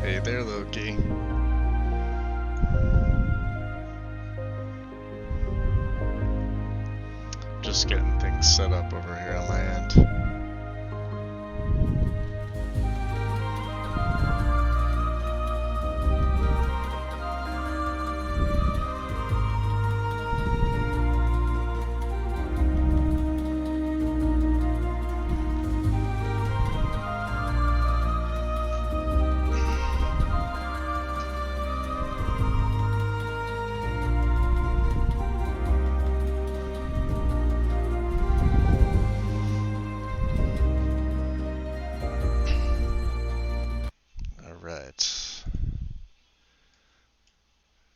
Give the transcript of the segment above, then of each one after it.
Hey there, Loki. Just getting things set up over here on my end.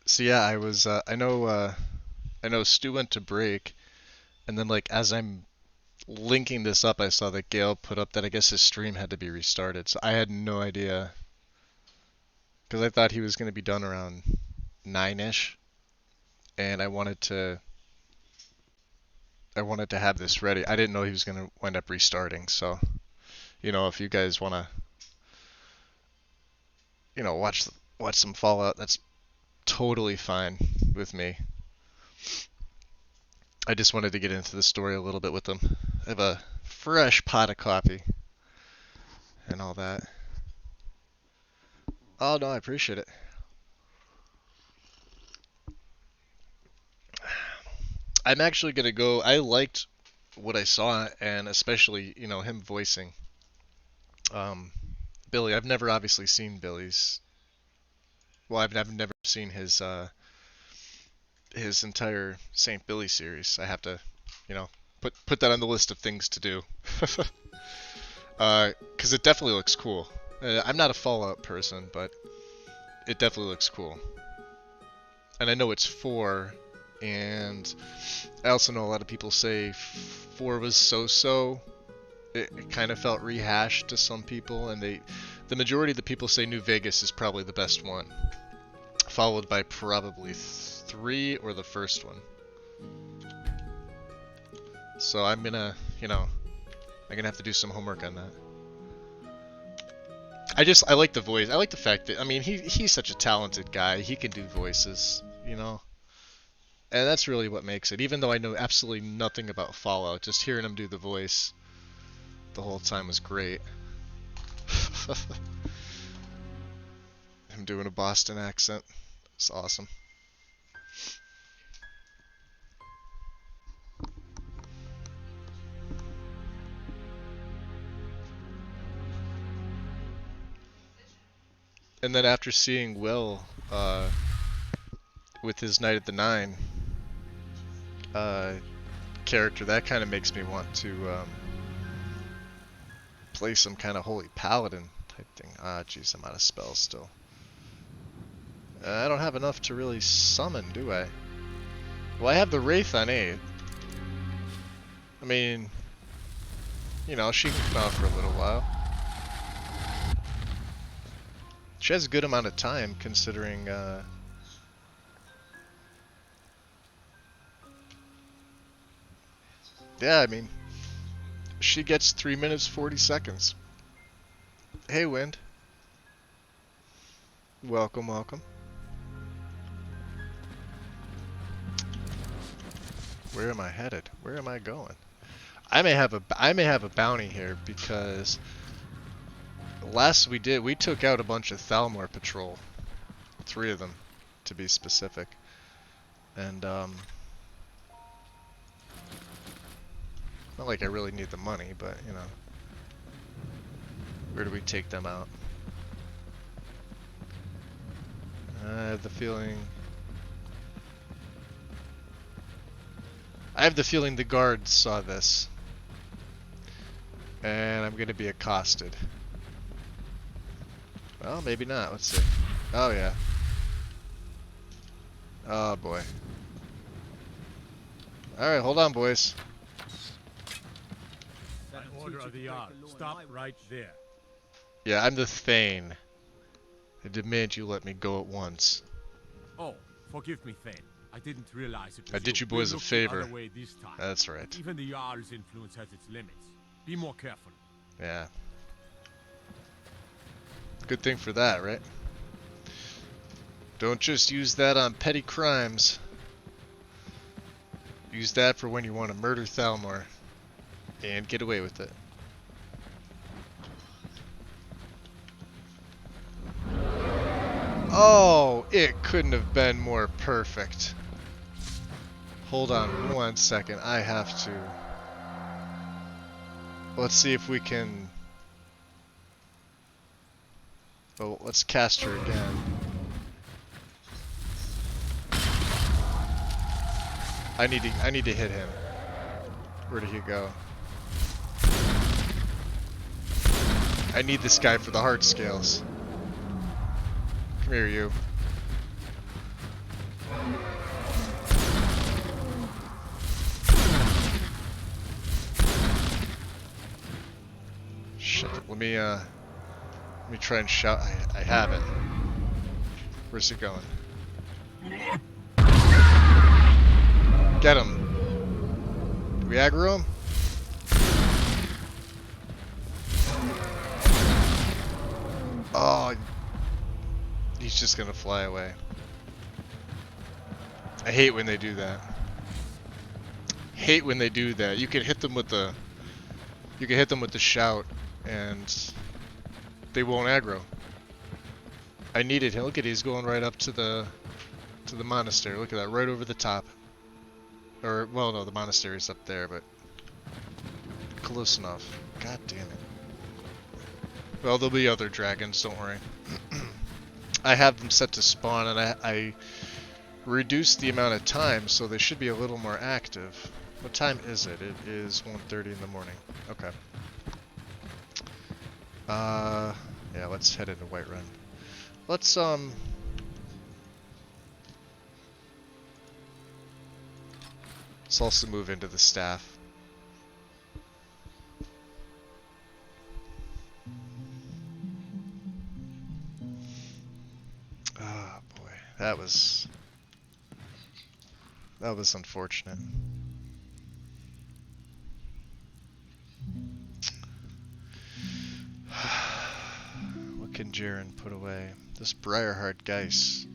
So yeah, I know Stu went to break, and then like as I'm linking this up, I saw that Gale put up that I guess his stream had to be restarted. So I had no idea, because I thought he was going to be done around 9-ish, and I wanted to have this ready. I didn't know he was going to wind up restarting. So, you know, if you guys want to, you know, watch some Fallout, that's totally fine with me. I just wanted to get into the story a little bit with them. I have a fresh pot of coffee and all that. Oh no, I appreciate it. I'm actually gonna go. I liked what I saw, and especially, you know, him voicing Billy. I've never obviously seen Billy's. Well, I've never seen his entire St. Billy series. I have to, you know, put that on the list of things to do. Because it definitely looks cool. I'm not a Fallout person, but it definitely looks cool. And I know it's 4, and I also know a lot of people say 4 was so-so. It kind of felt rehashed to some people, and the majority of the people say New Vegas is probably the best one, followed by probably 3 or the first one. So I'm gonna, you know, I'm gonna have to do some homework on that. I like the voice. I like the fact that, I mean, he's such a talented guy. He can do voices, you know? And that's really what makes it. Even though I know absolutely nothing about Fallout, just hearing him do the voice the whole time was great. Him doing a Boston accent. It's awesome. And then after seeing Will with his Night at the Nine character, that kind of makes me want to play some kind of Holy Paladin type thing. Ah, jeez, I'm out of spells still. I don't have enough to really summon, do I? Well, I have the Wraith on 8. I mean, you know, she can come out for a little while. She has a good amount of time, considering, yeah, I mean, she gets 3 minutes 40 seconds. Hey, Wind. Welcome, welcome. Where am I headed? Where am I going? I may have a bounty here because last we took out a bunch of Thalmor patrol. 3 of them, to be specific. And not like I really need the money, but you know. Where do we take them out? I have the feeling the guards saw this. And I'm gonna be accosted. Well, maybe not. Let's see. Oh, yeah. Oh, boy. Alright, hold on, boys. That order of the yard. Stop right there. Yeah, I'm the Thane. I demand you let me go at once. Oh, forgive me, Thane. I didn't realize it was I did you We'll boys a look the favor. other way this time. That's right. Even the Jarl's influence has its limits. Be more careful. Yeah. Good thing for that, right? Don't just use that on petty crimes. Use that for when you want to murder Thalmor. And get away with it. Oh, it couldn't have been more perfect. Hold on 1 second. I have to. Let's see if we can. Oh, let's cast her again. I need to hit him. Where did he go? I need this guy for the Heartscales. Come here, you. Shit. Let me try and shout. I have it. Where's it going? Get him. Do we aggro him? Oh, he's just gonna fly away. I hate when they do that. Hate when they do that. You can hit them with the shout, and they won't aggro. I needed him. Look at he's going right up to the monastery. Look at that, right over the top. Or well, no, the monastery's up there, but close enough. God damn it. Well, there'll be other dragons. Don't worry. I have them set to spawn, and I reduced the amount of time, so they should be a little more active. What time is it? It is 1:30 in the morning. Okay. Yeah, let's head into Whiterun. Let's also move into the staff. Ah, boy, that was unfortunate. What can Jaren put away? This Briarheart Geist.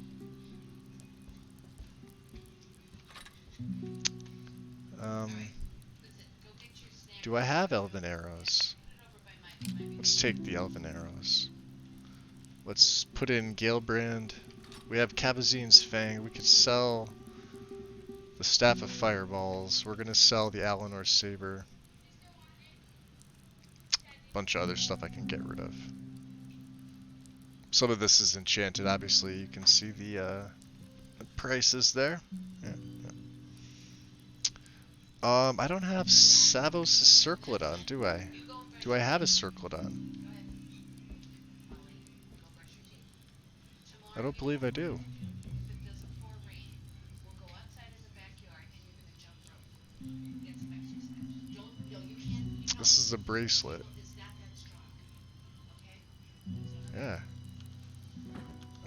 Do I have elven arrows? Let's take the elven arrows. Let's put in Galebrand. We have Kabazine's Fang. We could sell the Staff of Fireballs. We're gonna sell the Alinor Saber. Bunch of other stuff I can get rid of. Some of this is enchanted, obviously. You can see the prices there. Yeah. I don't have Savos' Circlodon, do I? Do I have a Circlodon? I don't believe I do. This is a bracelet. Yeah.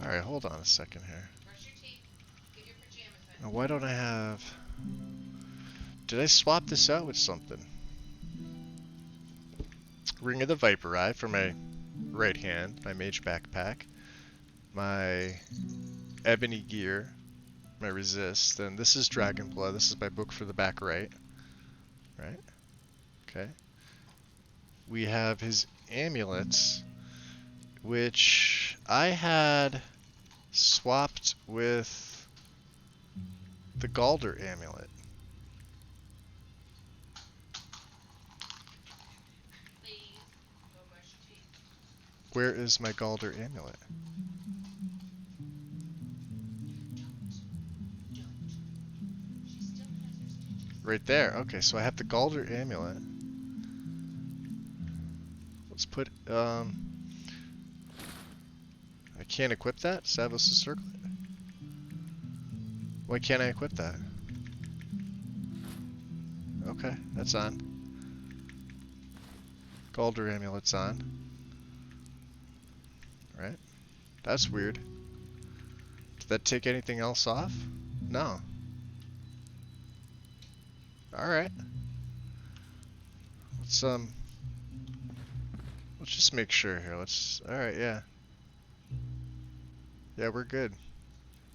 Alright, hold on a second here. Now, why don't I have... Did I swap this out with something? Ring of the Viper Eye for my right hand, my mage backpack. My ebony gear. my resist. Then this is Dragon Blood. This is my book for the back right. Right? Okay. We have his amulets, which I had swapped with the Galder amulet. Where is my Galder amulet? Right there. Okay, so I have the Galder amulet. Let's put, I can't equip that? Savos' Circlet? Why can't I equip that? Okay, that's on. Galder amulet's on. Right? That's weird. Did that take anything else off? No. Alright. Let's just make sure here. Alright, yeah. Yeah, we're good.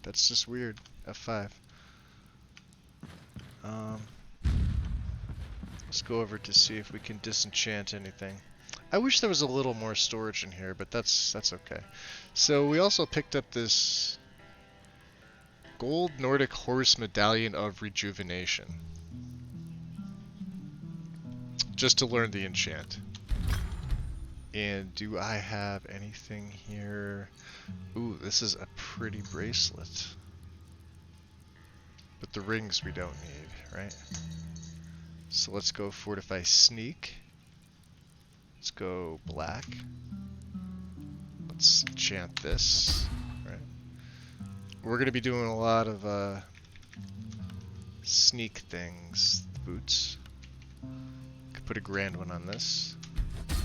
That's just weird. F5. Let's go over to see if we can disenchant anything. I wish there was a little more storage in here, but that's okay. So we also picked up this Gold Nordic Horse Medallion of Rejuvenation. Just to learn the enchant. And do I have anything here? Ooh, this is a pretty bracelet. But the rings we don't need, right? So let's go Fortify Sneak. Let's go black. Let's enchant this, right? We're going to be doing a lot of sneak things. The boots. Could put a grand one on this.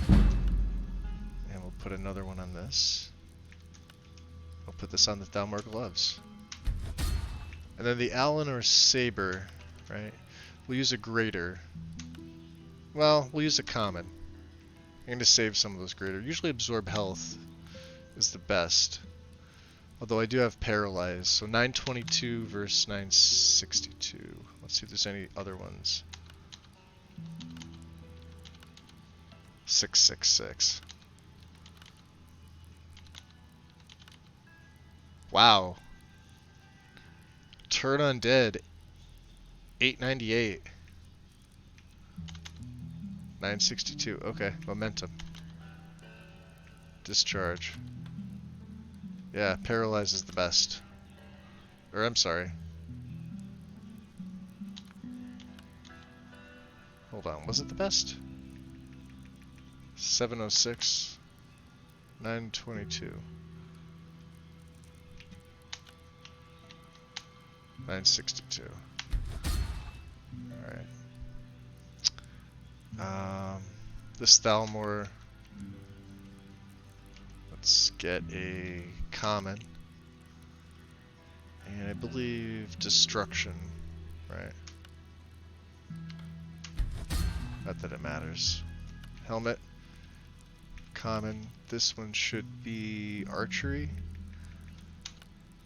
And we'll put another one on this. We'll put this on the Thalmor gloves. And then the Alinor Saber, right? We'll use a greater. Well, we'll use a common. I'm going to save some of those greater. Usually absorb health is the best. Although I do have paralyzed. So 922 versus 962. Let's see if there's any other ones. 666. Wow. Turn undead. 898. 962. Okay, momentum. Discharge. Yeah, paralyze is the best. Or I'm sorry. Hold on, was it the best? 706. 922. 962. Alright. This Thalmor. Let's get a common. And I believe destruction, right? Not that it matters. Helmet. Common. This one should be archery.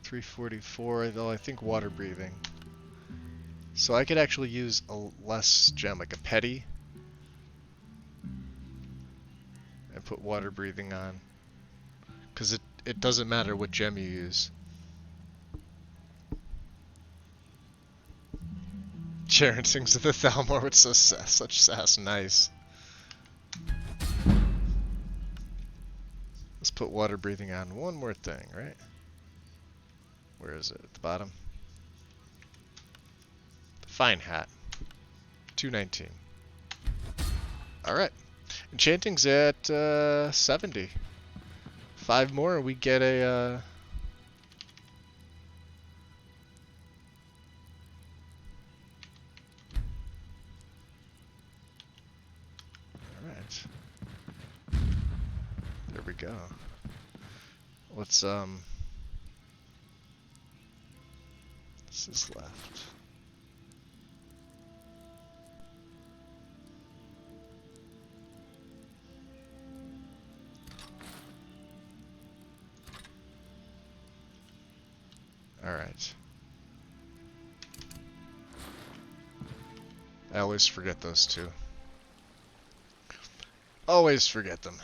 344, though I think water breathing. So I could actually use a less gem, like a petty. And put water breathing on. Because it doesn't matter what gem you use. Sharon sings to the Thalmor with such sass. Nice. Let's put water breathing on one more thing, right? Where is it? At the bottom? The fine hat. 219. Alright. Enchanting's at 70. 5 more and we get a... Alright. There we go. Let's, this is left. Alright. I always forget those two. Always forget them.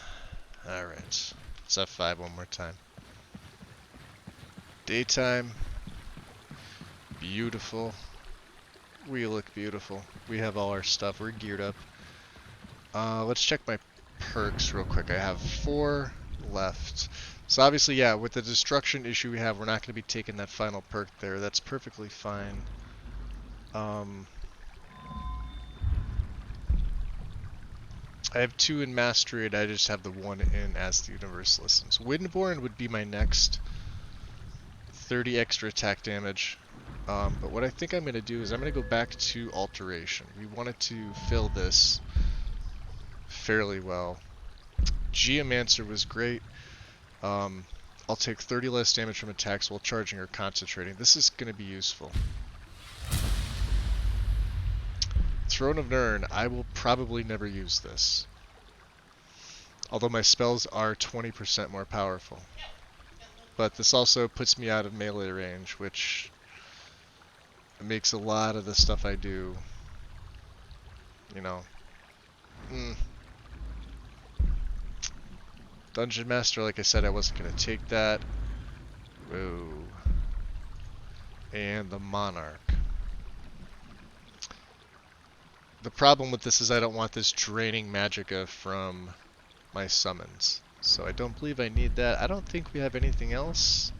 Alright. Let's F5 one more time. Daytime. Beautiful. We look beautiful. We have all our stuff. We're geared up. Let's check my perks real quick. I have 4 left. So obviously, yeah, with the destruction issue we have, we're not going to be taking that final perk there. That's perfectly fine. I have 2 in Mastery, and I just have the 1 in as the Universalist. So Windborn would be my next 30 extra attack damage. But what I think I'm going to do is I'm going to go back to Alteration. We wanted to fill this fairly well. Geomancer was great. I'll take 30 less damage from attacks while charging or concentrating. This is going to be useful. Throne of Nirn, I will probably never use this. Although my spells are 20% more powerful. But this also puts me out of melee range, which makes a lot of the stuff I do, you know. Dungeon Master, like I said, I wasn't going to take that. Whoa. And the Monarch. The problem with this is I don't want this draining magicka from my summons. So I don't believe I need that. I don't think we have anything else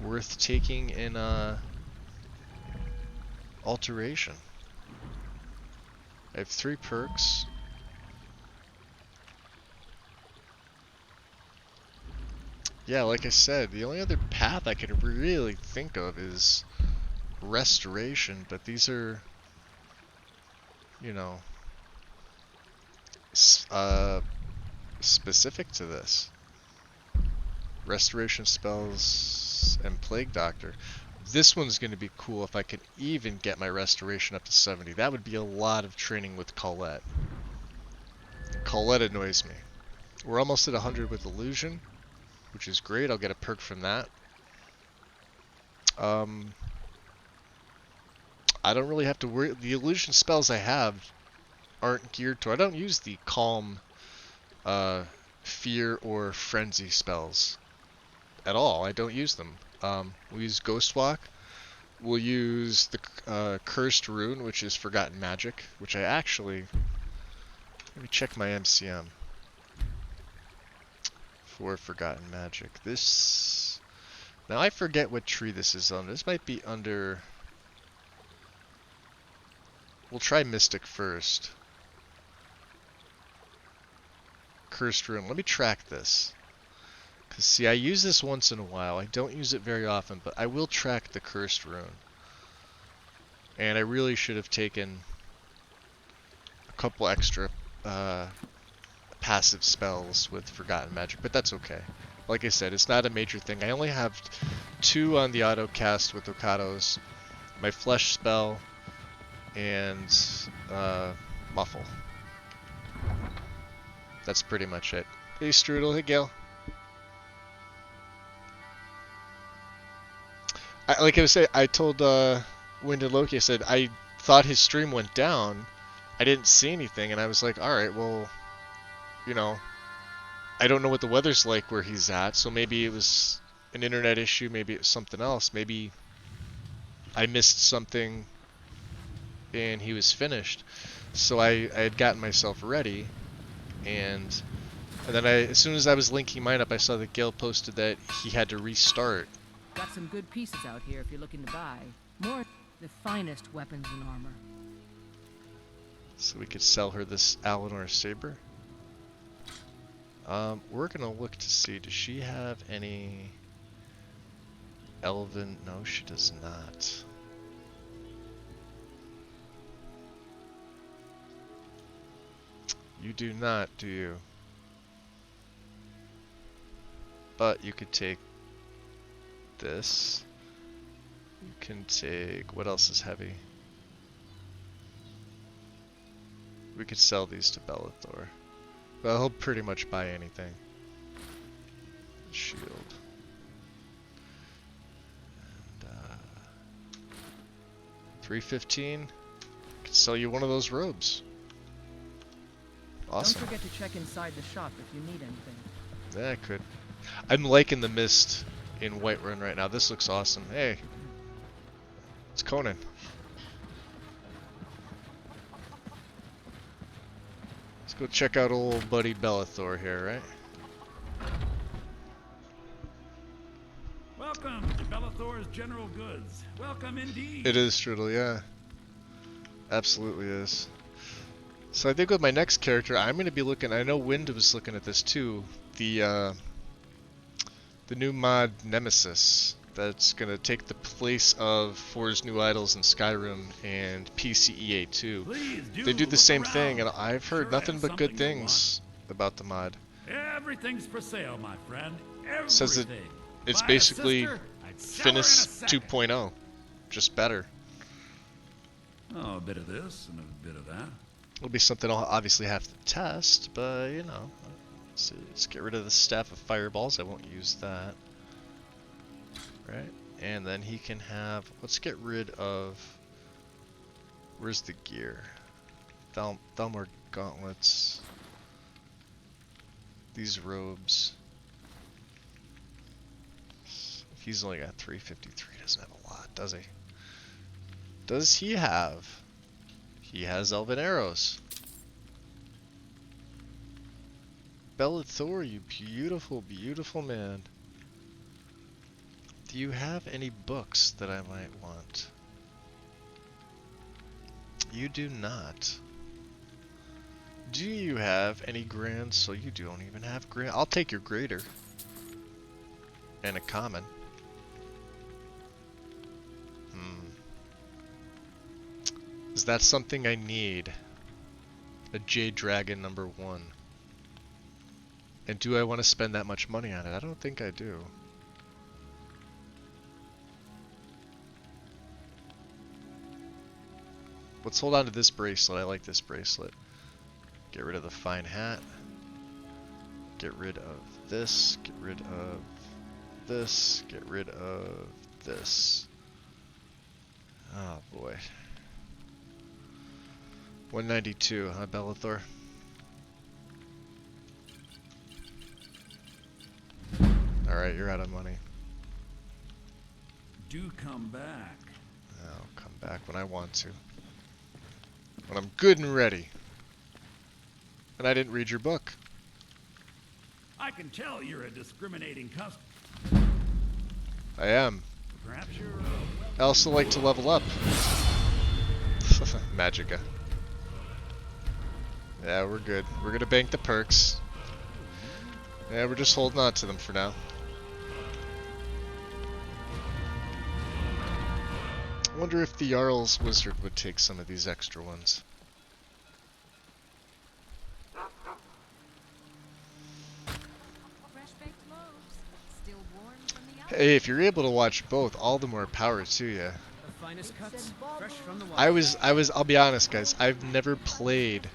worth taking in Alteration. I have 3 perks. Yeah, like I said, the only other path I can really think of is Restoration, but these are, you know, specific to this. Restoration spells and Plague Doctor. This one's going to be cool if I can even get my Restoration up to 70. That would be a lot of training with Colette. Colette annoys me. We're almost at 100 with Illusion, which is great. I'll get a perk from that. I don't really have to worry. The illusion spells I have aren't geared to. I don't use the Calm, Fear, or Frenzy spells at all. I don't use them. We use Ghost Walk. We'll use the Cursed Rune, which is Forgotten Magic, which I actually... Let me check my MCM for Forgotten Magic. This... Now I forget what tree this is on. This might be under... We'll try Mystic first. Cursed Rune. Let me track this. Because, see, I use this once in a while. I don't use it very often, but I will track the Cursed Rune. And I really should have taken a couple extra passive spells with Forgotten Magic, but that's okay. Like I said, it's not a major thing. I only have 2 on the auto cast with Okados. My Flesh spell and Muffle. That's pretty much it. Hey Strudel, hey Gale. Like I was saying, I told Wind and Loki, I said I thought his stream went down. I didn't see anything, and I was like, alright, well, you know, I don't know what the weather's like where he's at, so maybe it was an internet issue, maybe it was something else, maybe I missed something and he was finished. So I had gotten myself ready, and then as soon as I was linking mine up, I saw that Gale posted that he had to restart. Got some good pieces out here if you're looking to buy. More the finest weapons and armor. So we could sell her this Alinor Saber. We're gonna look to see, does she have any Elven? No, she does not. You do not, do you? But you could take this. You can take, what else is heavy? We could sell these to Bellathor. Well, he'll pretty much buy anything. Shield. And, 315. could sell you one of those robes. Awesome. Don't forget to check inside the shop if you need anything. Yeah, I could. I'm liking the mist in Whiterun right now. This looks awesome. Hey, it's Conan. Let's go check out old buddy Bellathor here, right? Welcome to Bellathor's General Goods. Welcome indeed. It is Strudel, yeah. Absolutely is. So I think with my next character, I'm going to be looking. I know Wind was looking at this too. The new mod Nemesis that's going to take the place of For's New Idols in Skyrim and PCEA 2. They do the same thing, and I've heard nothing but good things about the mod. Everything's for sale, my friend. Everything. Says that it's basically Finis 2.0, just better. Oh, a bit of this and a bit of that. It'll be something I'll obviously have to test, but you know, let's get rid of the Staff of Fireballs. I won't use that. Right, and then he can have. Let's get rid of. Where's the gear? Thalmor gauntlets. These robes. He's only got 353. Doesn't have a lot, does he? Does he have? He has elven arrows. Bellathor, you beautiful, beautiful man. Do you have any books that I might want? You do not. Do you have any grand? So you don't even have grand. I'll take your greater. And a common. Is that something I need? A Jade Dragon #1. And do I want to spend that much money on it? I don't think I do. Let's hold on to this bracelet. I like this bracelet. Get rid of the fine hat. Get rid of this. Get rid of this. Get rid of this. Oh boy. 192, huh, Bellathor? Alright, you're out of money. Do come back. I'll come back when I want to. When I'm good and ready. And I didn't read your book. I can tell you're a discriminating customer. I am. Perhaps you're. I also like to level up. Magica. Yeah, we're good. We're gonna bank the perks. Yeah, we're just holding on to them for now. I wonder if the Jarl's Wizard would take some of these extra ones. Hey, if you're able to watch both, all the more power to you. The finest cuts, fresh from the wild. I'll be honest, guys. I've never played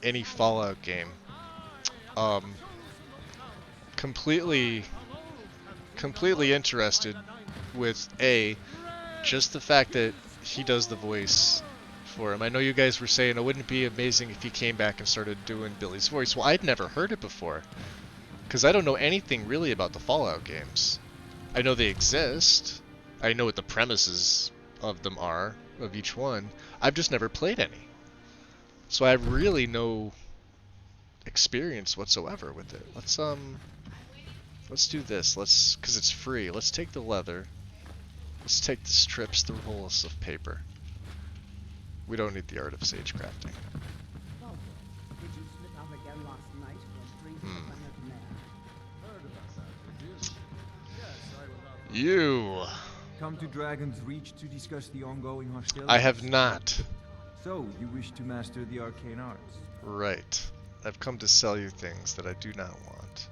any Fallout game. Completely interested with just the fact that he does the voice for him. I know you guys were saying it wouldn't be amazing if he came back and started doing Billy's voice. Well, I'd never heard it before, because I don't know anything really about the Fallout games. I know they exist. I know what the premises of them are, of each one. I've just never played any. So I have really no experience whatsoever with it. Let's do this. Cause it's free. Let's take the leather. Let's take the strips, the rolls of paper. We don't need the art of sage crafting. You. Come to Dragon's Reach to discuss the ongoing hostilities? I have not. So, you wish to master the arcane arts? Right. I've come to sell you things that I do not want.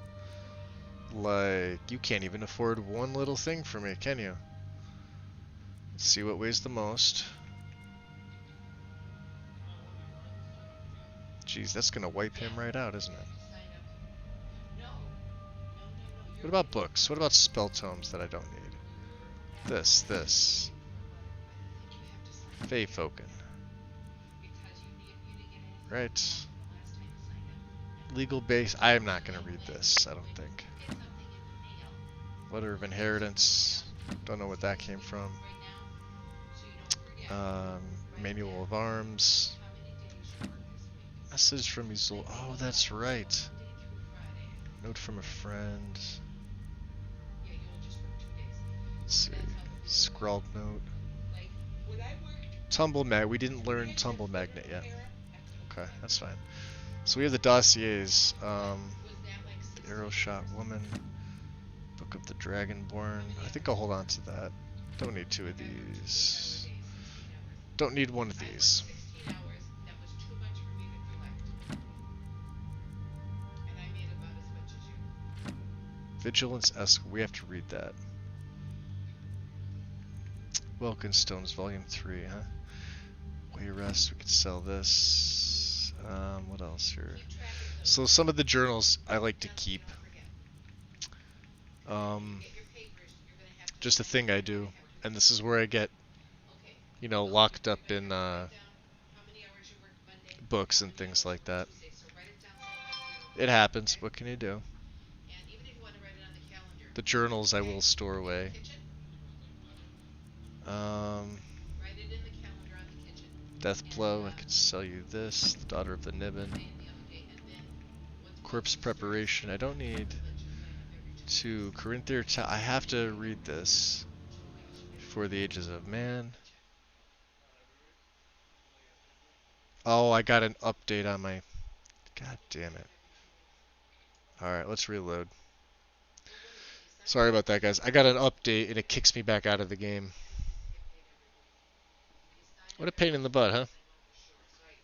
Like, you can't even afford one little thing for me, can you? Let's see what weighs the most. Jeez, that's gonna wipe him right out, isn't it? What about books? What about spell tomes that I don't need? This. Feyfoken. Right. Legal base. I am not going to read this, I don't think. Letter of inheritance. Don't know what that came from. Manual of arms. Message from Izol. Oh, that's right. Note from a friend. Let's see. Scrawled note. Tumble mag. We didn't learn tumble magnet yet. Okay, that's fine. So we have the dossiers. The arrow shot woman. Book of the Dragonborn. I think I'll hold on to that. Don't need 2 of these. Don't need 1 of these. Vigilance Esque. We have to read that. Wilkinstone's Volume 3, huh? Wayrest. We could sell this. What else here? So some of the journals I like to keep. Just a thing I do, and this is where I get, you know, locked up in books and things like that. It happens. What can you do? The journals I will store away. Deathblow. I could sell you this. The Daughter of the Nibbin. Corpse Preparation. I don't need to Corinthian. I have to read this before the ages of man. Oh, I got an update on my. God damn it. Alright, let's reload. Sorry about that, guys. I got an update and it kicks me back out of the game. What a pain in the butt, huh?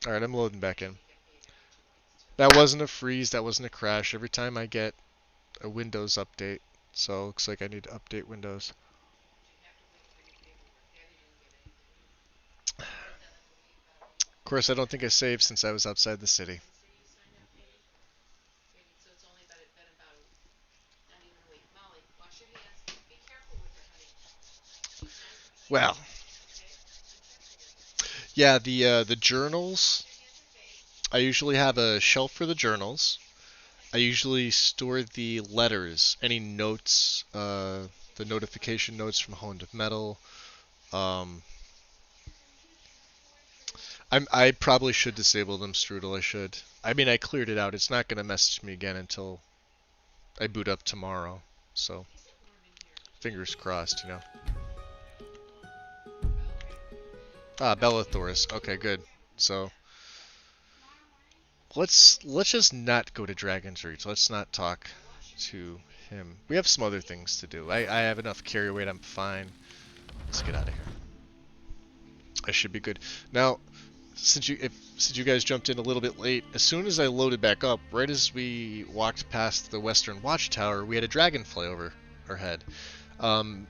Alright, I'm loading back in. That wasn't a freeze, that wasn't a crash. Every time I get a Windows update, so it looks like I need to update Windows. Of course, I don't think I saved since I was outside the city. Well, yeah, the journals. I usually have a shelf for the journals. I usually store the letters, any notes, the notification notes from Honed of Metal. I probably should disable them, Strudel. I should. I mean, I cleared it out. It's not gonna message me again until I boot up tomorrow. So, fingers crossed, you know. Ah, Bellathorus. Okay, good. So, let's just not go to Dragon's Reach. Let's not talk to him. We have some other things to do. I have enough carry weight. I'm fine. Let's get out of here. I should be good. Now, since you guys jumped in a little bit late, as soon as I loaded back up, right as we walked past the Western Watchtower, we had a dragonfly over our head.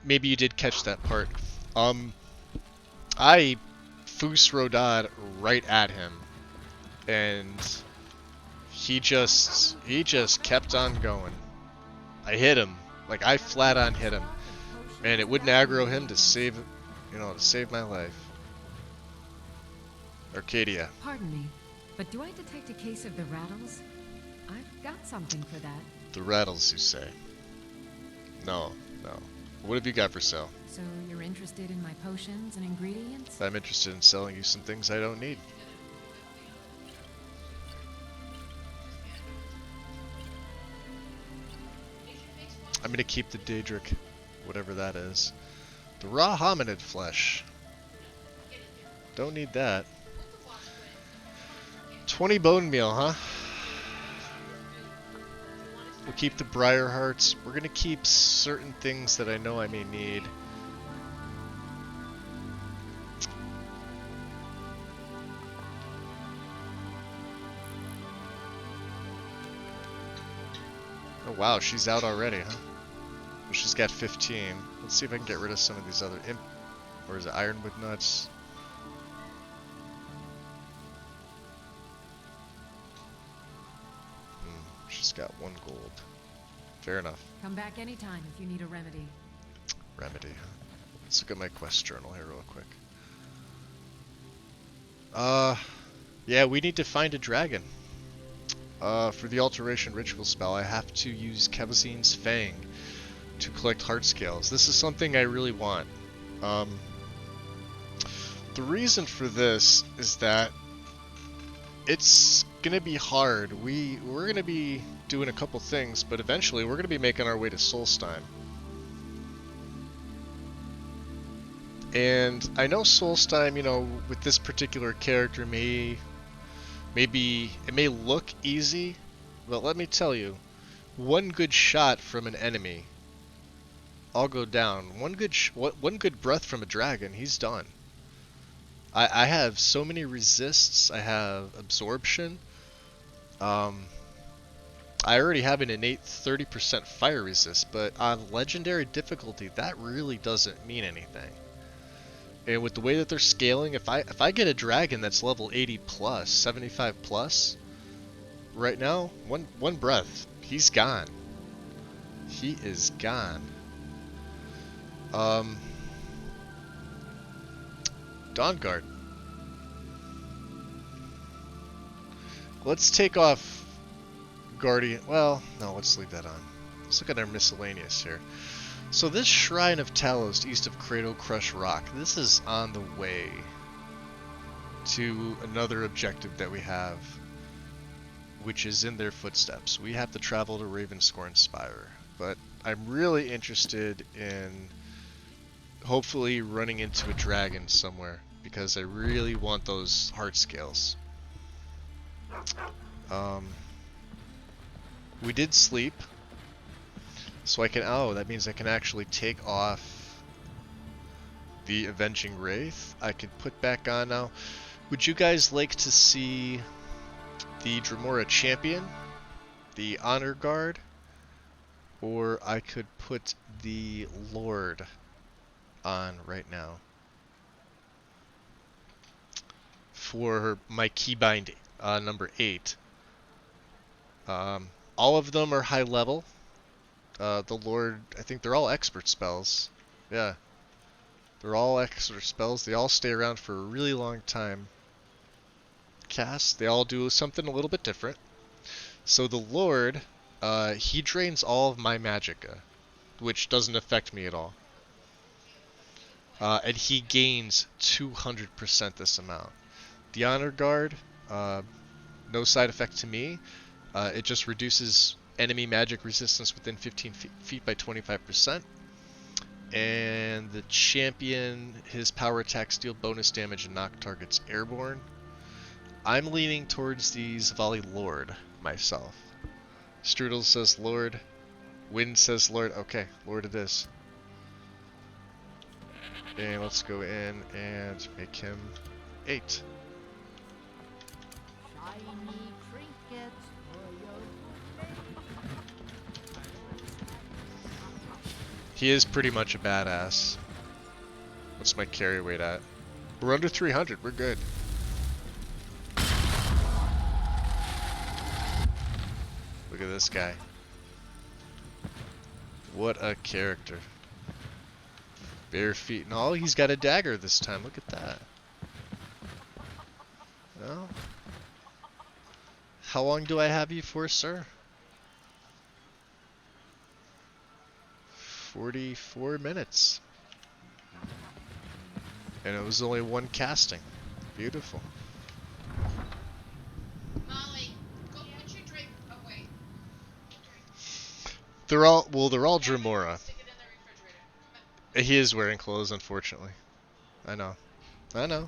Maybe you did catch that part. I Fus Rodad right at him, and he just kept on going. I hit him, like I flat on hit him, and it wouldn't aggro him to save, to save my life. Arcadia. Pardon me, but do I detect a case of the rattles? I've got something for that. The rattles, you say? No. What have you got for sale? So you're interested in my potions and ingredients? I'm interested in selling you some things I don't need. I'm gonna keep the Daedric, whatever that is. The raw hominid flesh. Don't need that. 20 bone meal, huh? We'll keep the briar hearts. We're gonna keep certain things that I know I may need. Oh wow, she's out already, huh? Well, she's got 15. Let's see if I can get rid of some of these other or is it ironwood nuts? She's got 1 gold. Fair enough. Come back anytime if you need a remedy. Remedy. Let's look at my quest journal here real quick. Yeah, we need to find a dragon. For the alteration ritual spell, I have to use Kvallsljus's Fang to collect Heartscales. This is something I really want. The reason for this is that it's gonna be hard. We're gonna be doing a couple things, but eventually we're gonna be making our way to Solstein. And I know Solstein, you know, with this particular character maybe it may look easy, but let me tell you, one good shot from an enemy, I'll go down. One good breath from a dragon, he's done. I have so many resists. I have absorption. I already have an innate 30% fire resist, but on legendary difficulty, that really doesn't mean anything. And with the way that they're scaling, if I get a dragon that's level 80 plus, 75 plus, right now, one breath, he's gone. He is gone. Dawnguard. Let's take off Guardian. Well, no, let's leave that on. Let's look at our miscellaneous here. So this Shrine of Talos east of Cradle Crush Rock, this is on the way to another objective that we have, which is in their footsteps. We have to travel to Ravenscorn Spire, but I'm really interested in hopefully running into a dragon somewhere, because I really want those Heartscales. We did sleep, so I can, oh, that means I can actually take off the Avenging Wraith. I can put back on now. Would you guys like to see the Dremora Champion, the Honor Guard, or I could put the Lord on right now for my keybind number 8. All of them are high level. The Lord, I think they're all expert spells. Yeah, they're all expert spells. They all stay around for a really long time. Cast, they all do something a little bit different. So the Lord, he drains all of my magicka, which doesn't affect me at all. And he gains 200% this amount. The Honor Guard, no side effect to me. It just reduces enemy magic resistance within 15 feet by 25%. And the Champion, his power attacks deal bonus damage and knock targets airborne. I'm leaning towards the Zvali Lord myself. Strudel says Lord. Wind says Lord. Okay, Lord it is. And let's go in and make him 8. He is pretty much a badass. What's my carry weight at? We're under 300. We're good. Look at this guy. What a character. Bare feet. No, he's got a dagger this time. Look at that. Well, how long do I have you for, sir? 44 minutes. And it was only one casting. Beautiful. Molly, go put your drink away. They're all Dremora. Stick it in the refrigerator. He is wearing clothes, unfortunately. I know. I know.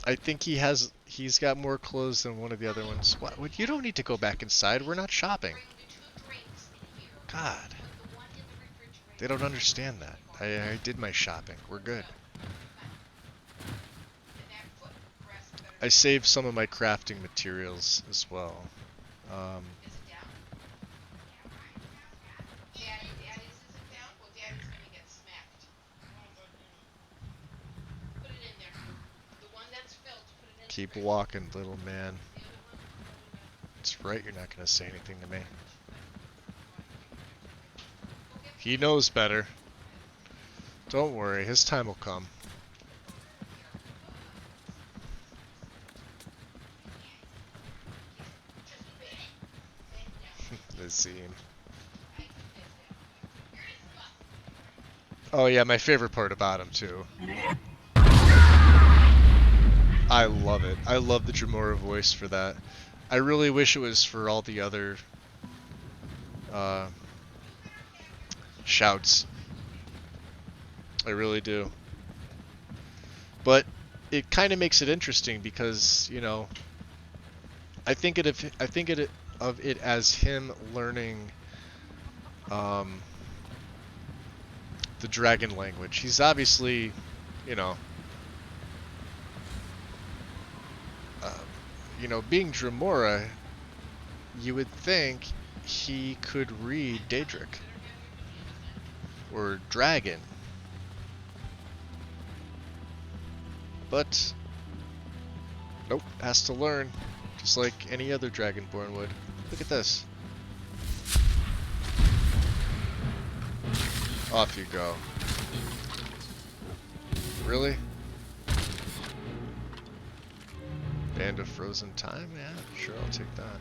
I think he's got more clothes than one of the other ones. What? You don't need to go back inside. We're not shopping. God. They don't understand that. I did my shopping. We're good. I saved some of my crafting materials as well. Keep walking, little man. It's right, you're not going to say anything to me. He knows better. Don't worry, his time will come. Oh yeah, my favorite part about him too. I love it. I love the Dremora voice for that. I really wish it was for all the other shouts. I really do. But it kind of makes it interesting because, you know, I think of it as him learning the dragon language. He's obviously, you know, being Dremora, you would think he could read Daedric or Dragon. But nope, has to learn, just like any other Dragonborn would. Look at this. Off you go. Really? Band of Frozen Time? Yeah, sure, I'll take that.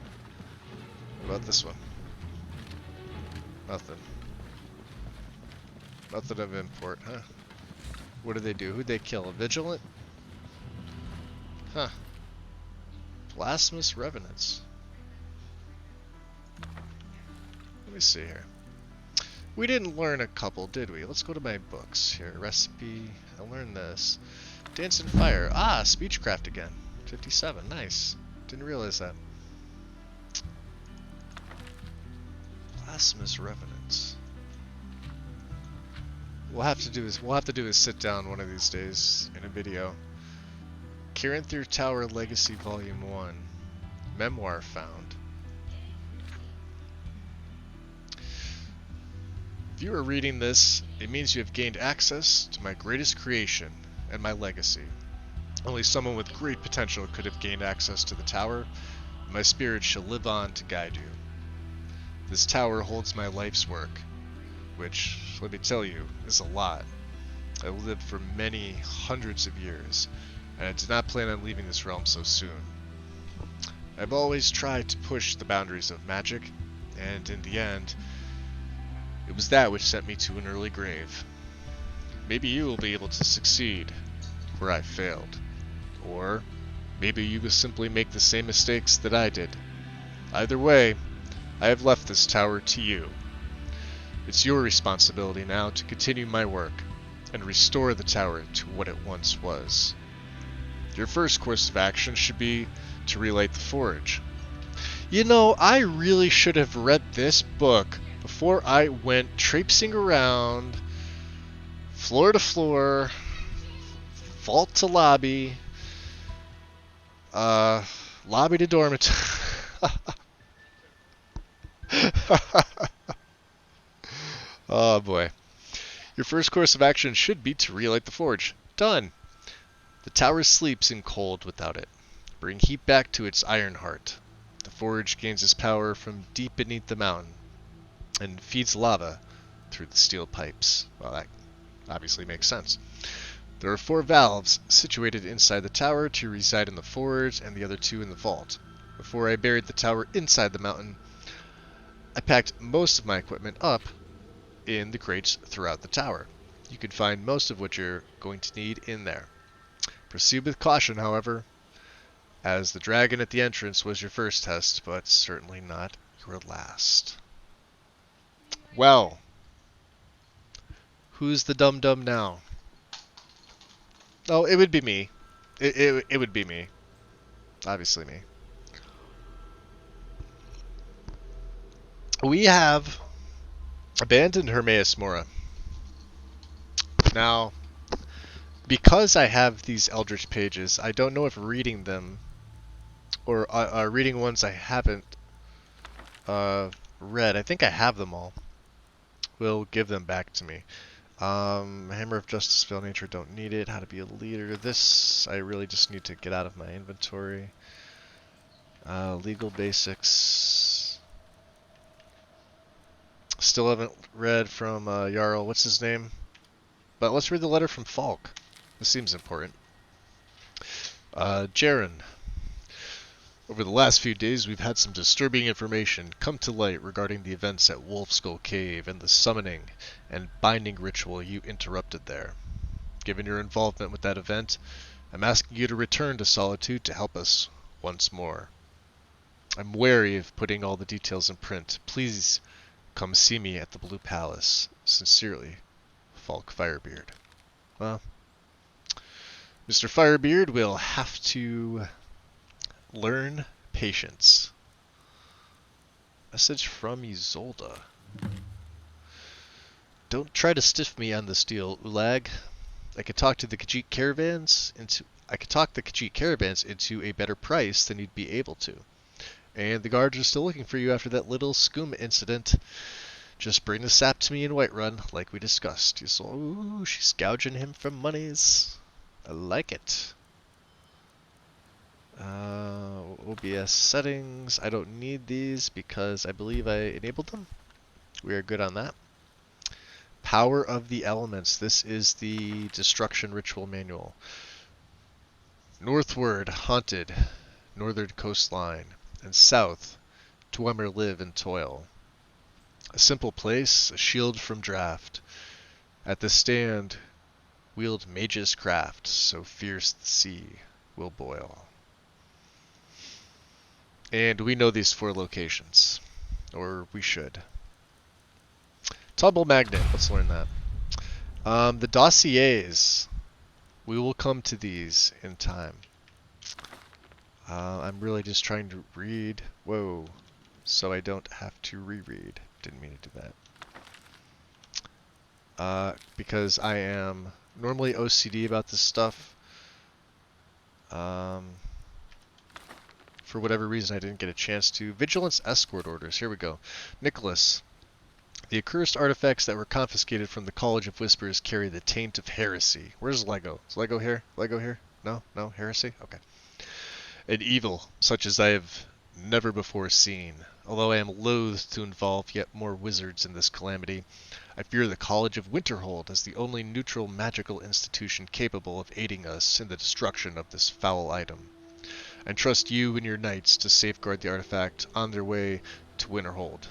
What about this one? Nothing. Nothing of import, huh? What do they do? Who'd they kill? A Vigilant? Huh. Blasphemous Revenants. Let me see here. We didn't learn a couple, did we? Let's go to my books here. Recipe. I learned this. Dance and Fire. Ah, Speechcraft again. 57. Nice. Didn't realize that. Blasphemous Revenants. We'll have to do is sit down one of these days in a video. Kirinthir Tower Legacy Volume 1. Memoir found. If you are reading this, it means you have gained access to my greatest creation and my legacy. Only someone with great potential could have gained access to the tower, and my spirit shall live on to guide you. This tower holds my life's work, which, let me tell you, is a lot. I lived for many hundreds of years, and I did not plan on leaving this realm so soon. I've always tried to push the boundaries of magic, and in the end, it was that which sent me to an early grave. Maybe you will be able to succeed where I failed. Or maybe you will simply make the same mistakes that I did. Either way, I have left this tower to you. It's your responsibility now to continue my work and restore the tower to what it once was. Your first course of action should be to relight the forge. You know, I really should have read this book before I went traipsing around floor to floor, vault to lobby, lobby to dormitory. Oh boy. Your first course of action should be to relight the forge. Done. The tower sleeps in cold without it. Bring heat back to its iron heart. The forge gains its power from deep beneath the mountain and feeds lava through the steel pipes. Well, that obviously makes sense. There are 4 valves situated inside the tower to reside in the forge and the other 2 in the vault. Before I buried the tower inside the mountain, I packed most of my equipment up in the crates throughout the tower. You can find most of what you're going to need in there. Proceed with caution, however, as the dragon at the entrance was your first test, but certainly not your last. Well, who's the dum-dum now? Oh, it would be me. It would be me. Obviously me. We have abandoned Hermaeus Mora. Now, because I have these Eldritch pages, I don't know if reading them, or reading ones I haven't read, I think I have them all, will give them back to me. Hammer of Justice, Spell Nature, don't need it. How to be a leader. This, I really just need to get out of my inventory. Legal Basics. Still haven't read from Jarl. What's his name? But let's read the letter from Falk. This seems important. Jaren. Over the last few days, we've had some disturbing information come to light regarding the events at Wolfskull Cave and the summoning and binding ritual you interrupted there. Given your involvement with that event, I'm asking you to return to Solitude to help us once more. I'm wary of putting all the details in print. Please come see me at the Blue Palace. Sincerely, Falk Firebeard. Well, Mr. Firebeard will have to learn patience. Message from Isolde. Don't try to stiff me on this deal, Ulag. I could talk the Khajiit caravans into a better price than you'd be able to. And the guards are still looking for you after that little Skoom incident. Just bring the sap to me in Whiterun, like we discussed. You saw, ooh, she's gouging him for monies. I like it. OBS settings. I don't need these because I believe I enabled them. We are good on that. Power of the Elements. This is the Destruction Ritual Manual. Northward, haunted, northern coastline, and south, Dwemer live and toil. A simple place, a shield from draft. At the stand, wield mage's craft, so fierce the sea will boil. And we know these 4 locations, or we should. Tumble Magnet, let's learn that. The dossiers, we will come to these in time. I'm really just trying to read, whoa, so I don't have to reread. Didn't mean to do that. Because I am normally OCD about this stuff. For whatever reason I didn't get a chance to. Vigilance Escort Orders, here we go. Nicholas. The accursed artifacts that were confiscated from the College of Whispers carry the taint of heresy. Where's Lego? Is Lego here? Lego here? No? No? Heresy? Okay. An evil, such as I have never before seen. Although I am loath to involve yet more wizards in this calamity, I fear the College of Winterhold as the only neutral magical institution capable of aiding us in the destruction of this foul item. I trust you and your knights to safeguard the artifact on their way to Winterhold.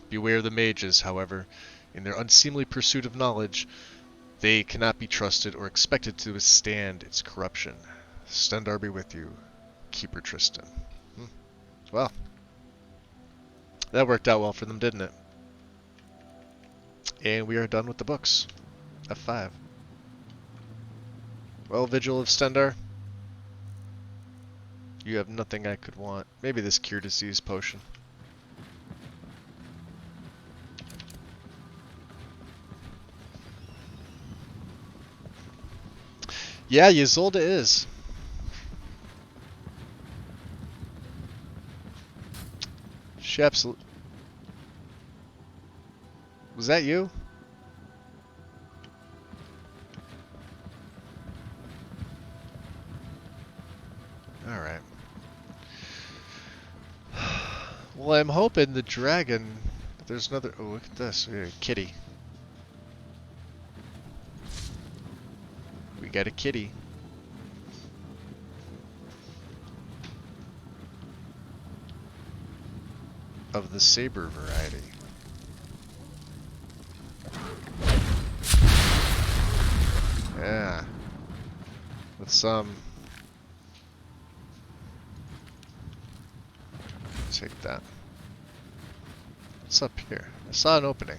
Beware of the mages, however. In their unseemly pursuit of knowledge, they cannot be trusted or expected to withstand its corruption. Stendar be with you, Keeper Tristan. Well, that worked out well for them, didn't it? And we are done with the books. F5. Well, Vigil of Stendar, you have nothing I could want. Maybe this Cure Disease potion. Yeah, Isolde is. She absolutely... Was that you? Alright. Well, I'm hoping the dragon... There's another... Oh, look at this. We got a kitty. We got a kitty. Of the saber variety. Yeah. With some... Take that. What's up here? I saw an opening.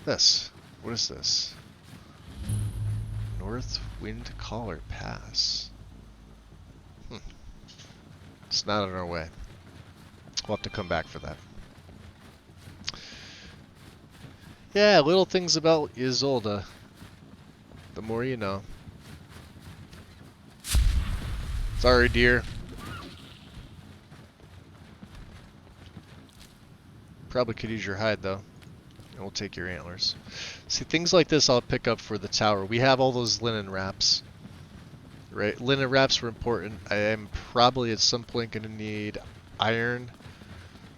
This. What is this? North Wind Collar Pass. It's not on our way. We'll have to come back for that. Yeah, little things about Isolde. The more you know. Sorry, dear. Probably could use your hide, though. And we'll take your antlers. See, things like this I'll pick up for the tower. We have all those linen wraps. Right? Linen wraps were important. I am probably at some point going to need iron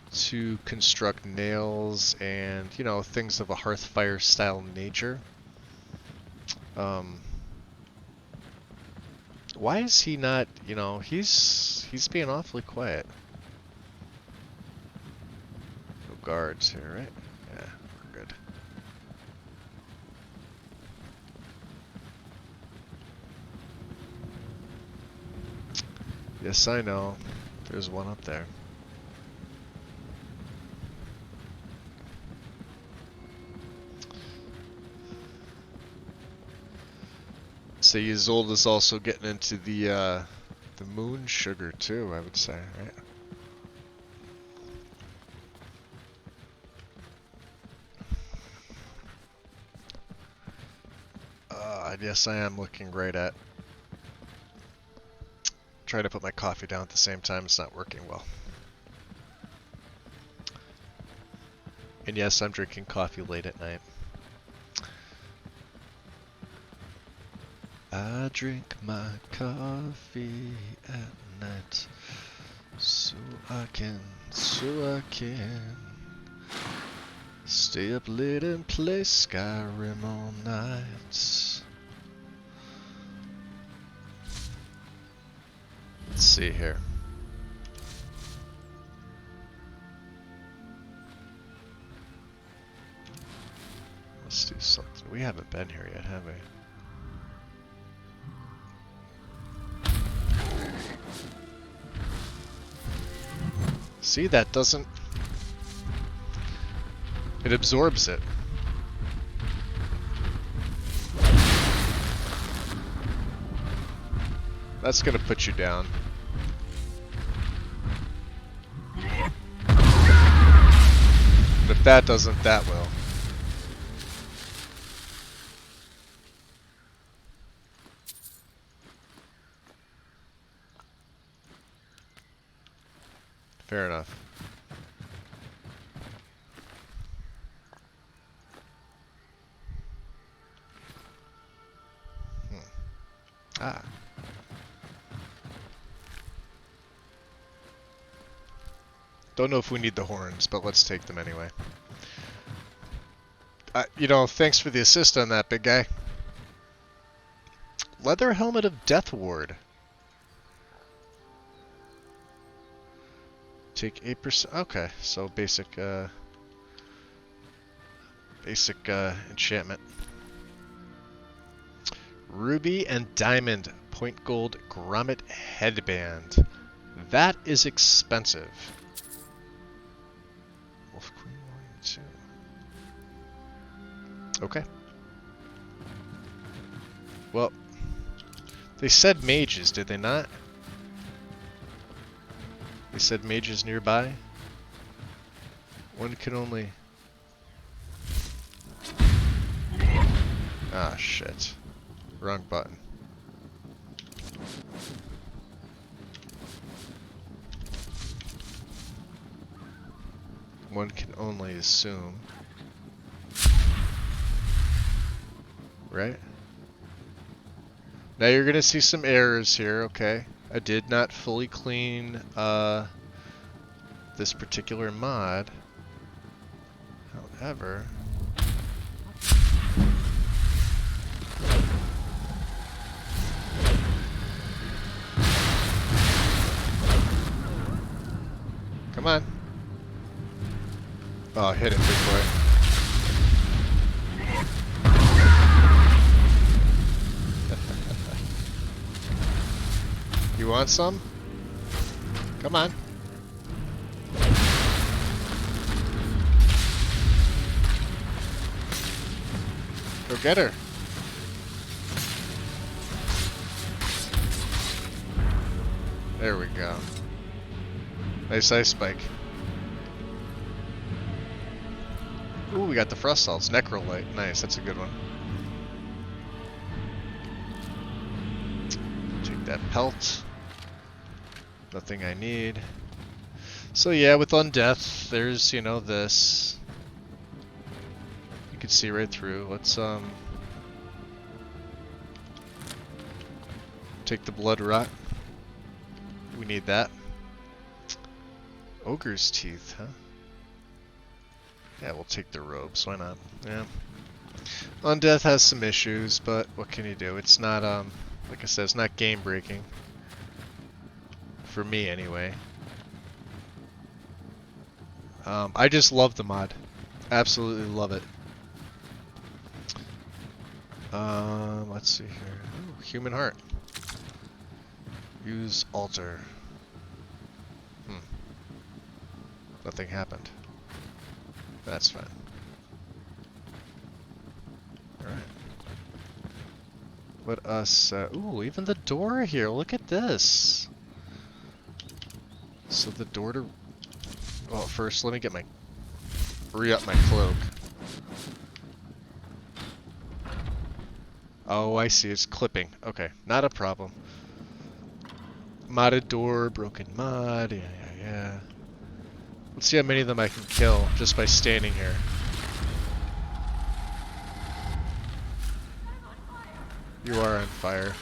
to construct nails and, you know, things of a hearthfire style nature. Why is he not, you know, he's being awfully quiet. No guards here, right? Yeah, we're good. Yes, I know. There's one up there. So Ysolda's also getting into the moon sugar too, I would say, right? Yes, I am looking great at. Trying to put my coffee down at the same time, it's not working well. And yes, I'm drinking coffee late at night. I drink my coffee at night so I can stay up late and play Skyrim all night. Let's see here. Let's do something. We haven't been here yet, have we? See, that doesn't... It absorbs it. That's gonna put you down. But if that doesn't, that will. Fair enough. Ah. Don't know if we need the horns, but let's take them anyway. You know, thanks for the assist on that, big guy. Leather helmet of Death Ward. Take 8%. Okay, so basic enchantment. Ruby and Diamond Point Gold Grommet Headband. That is expensive. Wolf Queen 1 and 2. Okay. Well, they said mages, did they not? They said mages nearby. One can only... Ah, shit. Wrong button. One can only assume. Right? Now you're gonna see some errors here, okay? I did not fully clean this particular mod. However... Come on. Oh, hit it, big boy. You want some? Come on. Go get her. There we go. Nice ice spike. Ooh, we got the frost salts. Necrolite. Nice, that's a good one. Take that pelt. Nothing I need. So yeah, with Undeath, there's, you know, this. You can see right through. Let's, take the blood rot. We need that. Ogre's teeth, huh? Yeah, we'll take the robes. Why not? Yeah. Undeath has some issues, but what can you do? It's not Like I said, it's not game breaking. For me, anyway. I just love the mod. Absolutely love it. Let's see here. Ooh, human heart. Use altar. Nothing happened. That's fine. Alright. Let us, ooh, even the door here, look at this! So the door to... Well, first, let me get my... Re-up my cloak. Oh, I see, it's clipping. Okay, not a problem. Modded door, broken mod, yeah. Let's see how many of them I can kill just by standing here. You are on fire.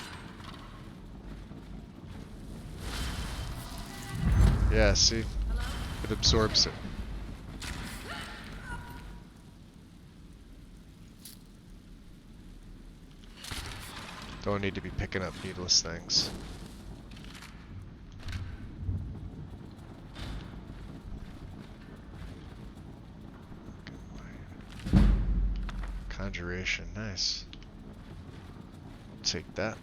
Yeah, see? It absorbs it. Don't need to be picking up needless things. Conjuration, nice. I'll take that.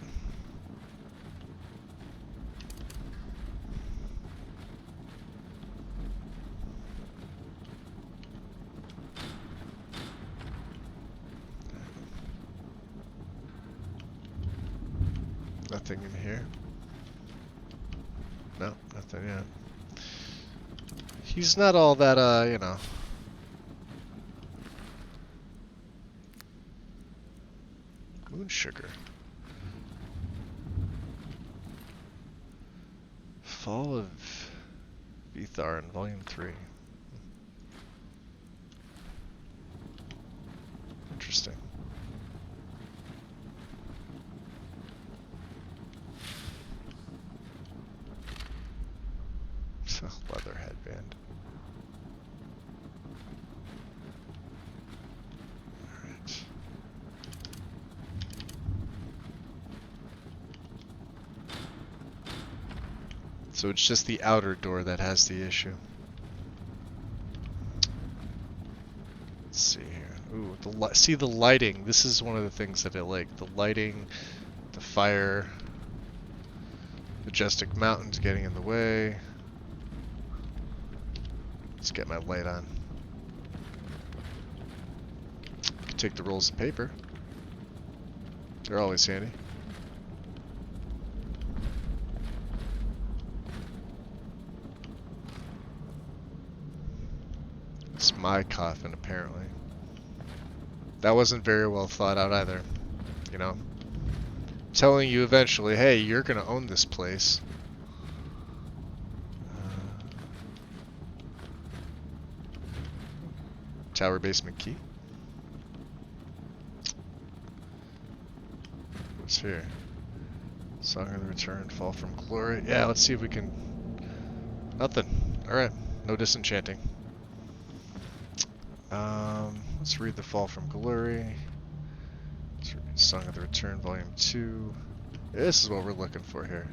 Nothing in here. No, nothing yet. He's not all that, you know. Moon sugar. Fall of Vithar in Volume 3. Interesting. Leather headband. Alright. So it's just the outer door that has the issue. Let's see here. Ooh, see the lighting. This is one of the things that I like. The lighting, the fire, majestic mountains getting in the way. Let's get my light on. I can take the rolls of paper. They're always handy. It's my coffin, apparently. That wasn't very well thought out either. You know? Telling you eventually, hey, you're gonna own this place. Tower basement key. What's here? Saga the Return, Fall from Glory. Yeah, let's see if we can... Nothing. Alright, no disenchanting. Let's read the Fall from Glory. Let's read Song of the Return, Volume 2. This is what we're looking for here.